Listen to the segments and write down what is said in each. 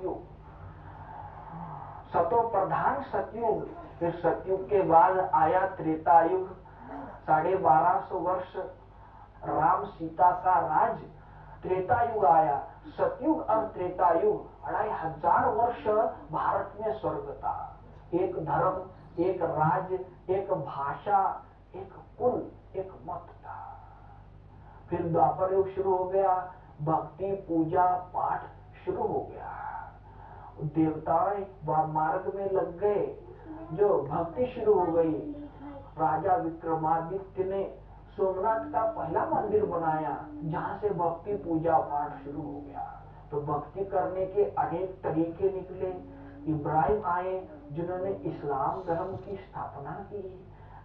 सतयुग, सतो प्रधान सतयुग। फिर सतयुग के बाद आया त्रेता युग, 1250 वर्ष राम सीता का राज। त्रेता युग आया, सतयुग और त्रेता युग 2500 वर्ष भारत में स्वर्ग था। एक धर्म, एक राज्य, एक भाषा, एक कुल, एक मत था। फिर द्वापर युग शुरू हो गया, भक्ति पूजा पाठ शुरू हो गया। देवताएं मार्ग में लग गए, जो भक्ति शुरू हो गई। राजा विक्रमादित्य ने सोमनाथ का पहला मंदिर बनाया, जहाँ से भक्ति पूजा पाठ शुरू हो गया। तो भक्ति करने के अनेक तरीके निकले। इब्राहिम आए, जिन्होंने इस्लाम धर्म की स्थापना की।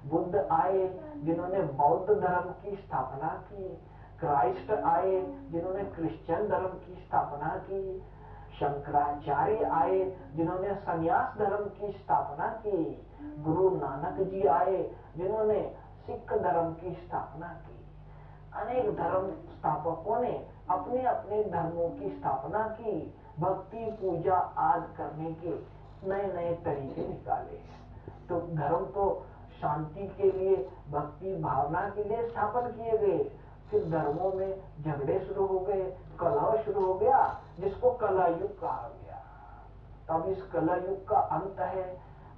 बुद्ध आए, जिन्होंने बौद्ध धर्म की स्थापना की। क्राइस्ट आए, जिन्होंने क्रिश्चियन धर्म की स्थापना की। शंकराचार्य आए, जिन्होंने संन्यास धर्म की स्थापना की। गुरु नानक जी आए, जिन्होंने सिख धर्म की स्थापना की। अनेक धर्म स्थापकों ने अपने अपने धर्मों की स्थापना की। भक्ति पूजा आदि करने के नए नए तरीके निकाले। तो धर्म तो शांति के लिए, भक्ति भावना के लिए स्थापन किए गए। फिर धर्मों में झगड़े शुरू हो गए, कलह शुरू हो गया, जिसको कलह युग कहा गया। तब इस कलह युग का अंत है।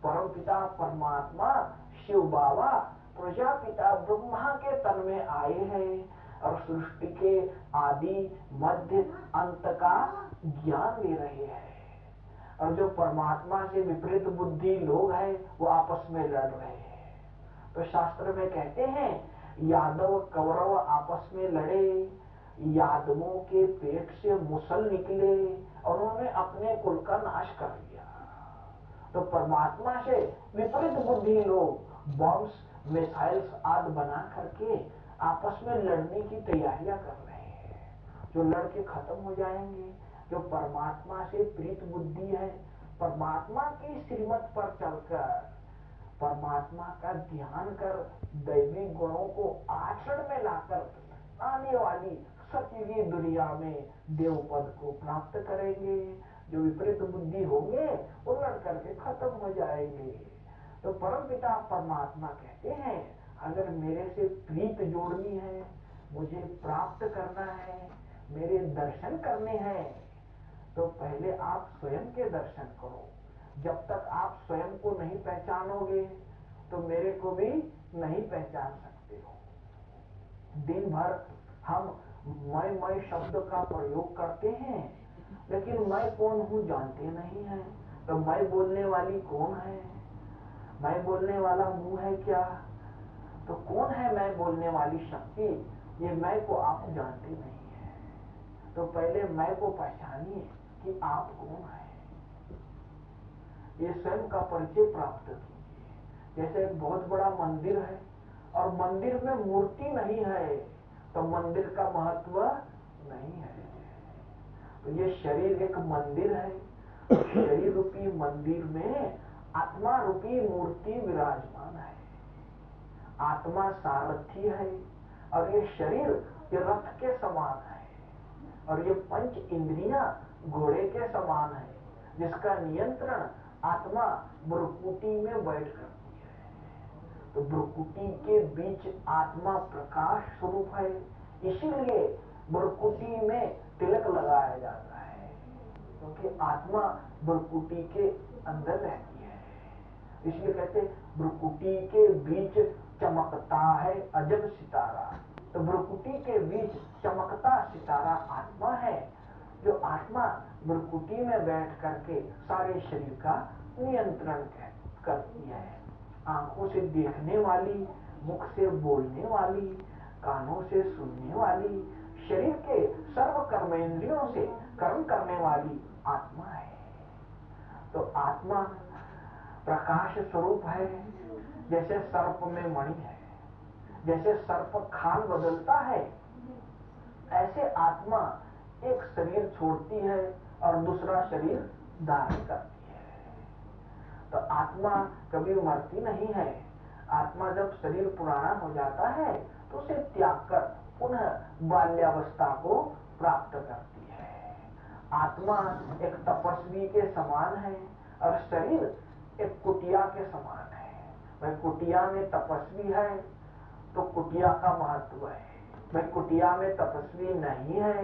परमपिता परमात्मा शिव बाबा प्रजापिता ब्रह्मा के तन में आए हैं और सृष्टि के आदि मध्य अंत का ज्ञान दे रहे हैं। और जो परमात्मा से विपरीत बुद्धि लोग हैं, वो आपस में लड़ रहे हैं। तो शास्त्र में कहते हैं, यादव कौरव आपस में लड़े, यादवों के पेट से मुसल निकले और उन्होंने अपने कुल का नाश कर दिया। तो परमात्मा से विपरीत बुद्धि लोग बॉम्ब्स, मिसाइल्स आदि बना करके आपस में लड़ने की तैयारियां कर रहे हैं, जो लड़के खत्म हो जाएंगे। जो परमात्मा से प्रीत बुद्धि है, परमात्मा की श्रीमत पर चलकर परमात्मा का ध्यान कर दैवी गुणों को आचरण में लाकर आने वाली सतयुगी दुनिया में देव पद को प्राप्त करेंगे। जो विपरीत बुद्धि होंगे वो लड़ करके खत्म हो जाएंगे। तो परमपिता परमात्मा कहते हैं, अगर मेरे से प्रीत जोड़नी है, मुझे प्राप्त करना है, मेरे दर्शन करने हैं, तो पहले आप स्वयं के दर्शन करो। जब तक आप स्वयं को नहीं पहचानोगे तो मेरे को भी नहीं पहचान सकते हो। दिन भर हम मैं शब्द का प्रयोग करते हैं, लेकिन मैं कौन हूँ जानते नहीं है। तो मैं बोलने वाली कौन है? मैं बोलने वाला मुंह है क्या? तो कौन है मैं बोलने वाली शक्ति? ये मैं को आप जानते नहीं है। तो पहले मैं को पहचानिए कि आप कौन है। ये स्वयं का परिचय प्राप्त कीजिए। जैसे एक बहुत बड़ा मंदिर है और मंदिर में मूर्ति नहीं है, तो मंदिर का महत्व नहीं है। तो ये शरीर एक मंदिर है। शरीर रूपी मंदिर में आत्मा रूपी मूर्ति विराजमान है। आत्मा सारथी है और ये शरीर ये रथ के समान है और ये पंच इंद्रियां घोड़े के समान है, जिसका नियंत्रण आत्मा ब्रह्मकुटी में बैठ करती है। तो ब्रह्मकुटी के बीच आत्मा प्रकाश स्वरूप है, इसीलिए ब्रह्मकुटी में तिलक लगाया जाता है, क्योंकि आत्मा ब्रह्मकुटी के अंदर रहती है। इसलिए कहते ब्रह्मकुटी के बीच चमकता है अजब सितारा। तो ब्रह्मकुटी के बीच चमकता सितारा आत्मा है, जो आत्मा ब्रह्मकुटी में बैठ करके सारे शरीर का नियंत्रण करती है। आंखों से देखने वाली, मुख से बोलने वाली, कानों से सुनने वाली, शरीर के सर्व कर्मेंद्रियों से कर्म करने वाली आत्मा है। तो आत्मा प्रकाश स्वरूप है। जैसे सर्प में मणि है, जैसे सर्प खाल बदलता है, ऐसे आत्मा एक शरीर छोड़ती है और दूसरा शरीर धारण करती है। तो आत्मा कभी मरती नहीं है। आत्मा जब शरीर पुराना हो जाता है तो उसे त्याग कर पुनः बाल्यावस्था को प्राप्त करती है। आत्मा एक तपस्वी के समान है और शरीर एक कुटिया के समान है। भाई कुटिया में तपस्वी है तो कुटिया का महत्व है, भाई कुटिया में तपस्वी नहीं है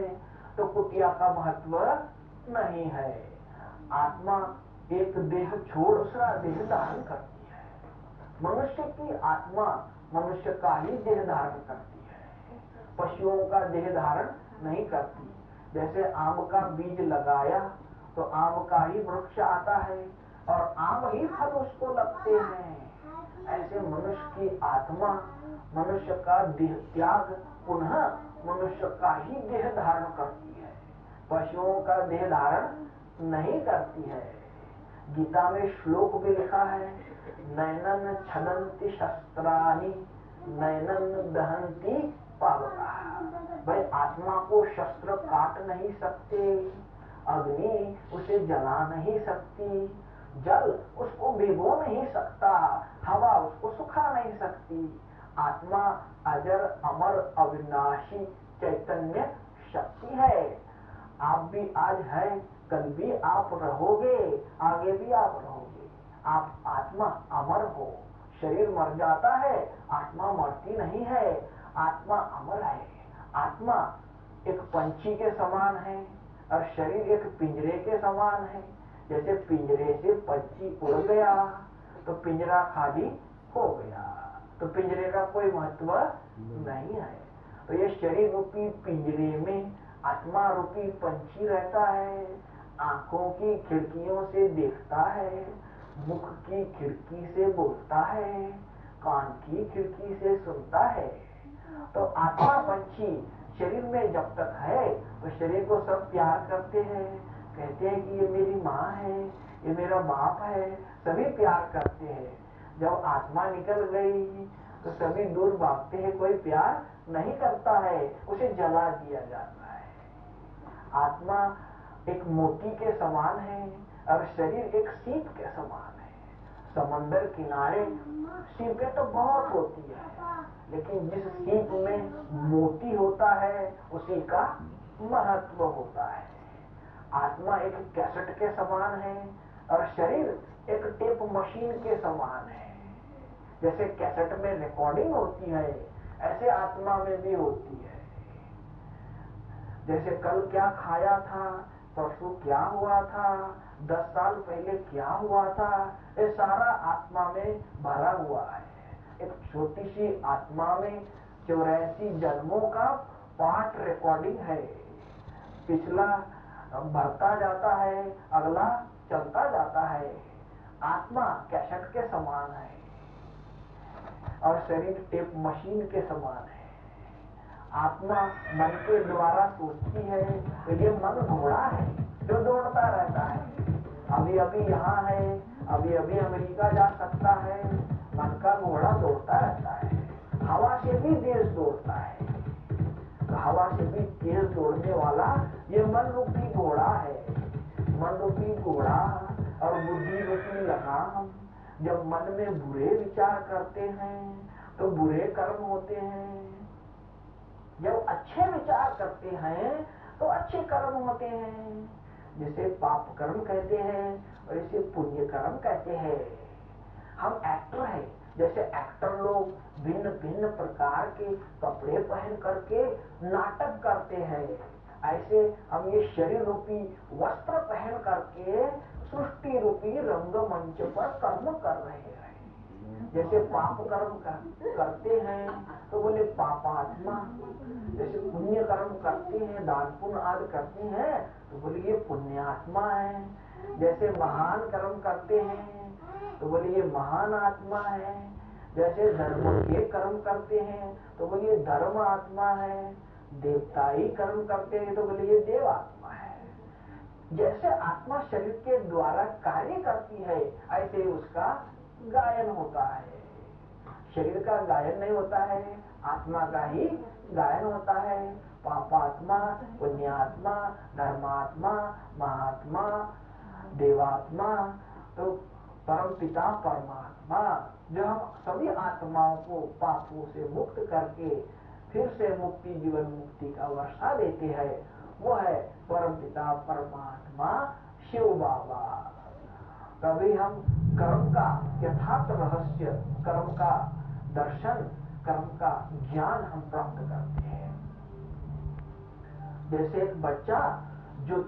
तो कुटिया का महत्व नहीं है। आत्मा एक देह छोड़ दूसरा देह धारण करती है। मनुष्य की आत्मा मनुष्य का ही देह धारण करती है, पशुओं का देह धारण नहीं करती। जैसे आम का बीज लगाया तो आम का ही वृक्ष आता है और आम ही फल उसको लगते हैं। ऐसे मनुष्य की आत्मा मनुष्य का देह त्याग पुनः मनुष्य का ही देह धारण करती है, पशुओं का देह धारण नहीं करती है। गीता में श्लोक भी लिखा है, नैनन छदंती शस्त्राणि नैनन दहंती पावका। भाई आत्मा को शस्त्र काट नहीं सकते, अग्नि उसे जला नहीं सकती, जल उसको भिगो नहीं सकता, हवा उसको सुखा नहीं सकती। आत्मा अजर अमर अविनाशी चैतन्य शक्ति है। आप भी आज है, कल भी आप रहोगे, आगे भी आप रहोगे। आप आत्मा अमर हो। शरीर मर जाता है, आत्मा मरती नहीं है, आत्मा अमर है। आत्मा एक पंछी के समान है और शरीर एक पिंजरे के समान है। जैसे पिंजरे से पंछी उड़ गया तो पिंजरा खाली हो गया, तो पिंजरे का कोई महत्व नहीं है। तो ये शरीर रूपी पिंजरे में आत्मा रूपी पंछी रहता है, आंखों की खिड़कियों से देखता है, मुख की खिड़की से बोलता है, कान की खिड़की से सुनता है। तो आत्मा पंछी शरीर में जब तक है तो शरीर को सब प्यार करते हैं, कहते हैं कि ये मेरी माँ है, ये मेरा बाप है, सभी प्यार करते हैं। जब आत्मा निकल गई तो सभी दूर भागते हैं, कोई प्यार नहीं करता है, उसे जला दिया जाता है। आत्मा एक मोती के समान है और शरीर एक सीप के समान है। समंदर किनारे सीपें तो बहुत होती है, लेकिन जिस सीप में मोती होता है उसी का महत्व होता है। आत्मा एक कैसेट के समान है और शरीर एक टेप मशीन के समान है। जैसे कैसेट में रिकॉर्डिंग होती है, ऐसे आत्मा में भी होती है। जैसे कल क्या खाया था, परसों क्या हुआ था, 10 साल पहले क्या हुआ था, ये सारा आत्मा में भरा हुआ है। एक छोटी सी आत्मा में 84 जन्मों का पार्ट रिकॉर्डिंग है। पिछला भरता जाता है, अगला चलता जाता है। आत्मा कैसेट के समान है और शरीर टेप मशीन के समान है। आत्मा मन के द्वारा सोचती है, तो ये मन घोड़ा है जो दौड़ता रहता है। अभी अभी यहाँ है, अभी अभी अमेरिका जा सकता है, मन का घोड़ा दौड़ता रहता है। हवा से भी तेज दौड़ता है, तो हवा से भी तेज दौड़ने वाला ये मन रूपी घोड़ा है। मन रूपी घोड़ा और बुद्धि रूपी लगाम जब मन में बुरे विचार करते हैं तो बुरे कर्म होते हैं, जब अच्छे विचार करते हैं तो अच्छे कर्म होते हैं। जिसे पाप कर्म कहते हैं और इसे पुण्य कर्म कहते हैं। हम एक्टर हैं, जैसे एक्टर लोग भिन्न भिन्न प्रकार के कपड़े पहन करके नाटक करते हैं, ऐसे हम ये शरीर रूपी वस्त्र पहन करके सृष्टि रूपी रंगमंच पर कर्म कर रहे हैं। जैसे पाप कर्म करते हैं तो बोले पापात्मा, जैसे पुण्य कर्म करते हैं, दान पुण्य आदि करते हैं तो बोले ये पुण्यात्मा है। जैसे महान कर्म करते हैं तो बोले ये महान आत्मा है। जैसे धर्म के कर्म करते हैं तो बोले ये धर्म आत्मा है। देवताई कर्म करते हैं तो बोले ये देव आत्मा है। जैसे आत्मा शरीर के द्वारा कार्य करती है ऐसे उसका गायन होता है। शरीर का गायन नहीं होता है, आत्मा का ही गायन होता है। पापात्मा, पुण्यात्मा, धर्मात्मा, महात्मा, देवात्मा, तो परम पिता परमात्मा, जो हम सभी आत्माओं को पापों से मुक्त करके फिर से मुक्ति जीवन मुक्ति का वर्षा देते हैं, वो है परमपिता परमात्मा शिव बाबा। कभी हम कर्म का यथार्थ रहस्य, कर्म का दर्शन, कर्म का ज्ञान हम प्राप्त करते हैं। जैसे एक बच्चा जो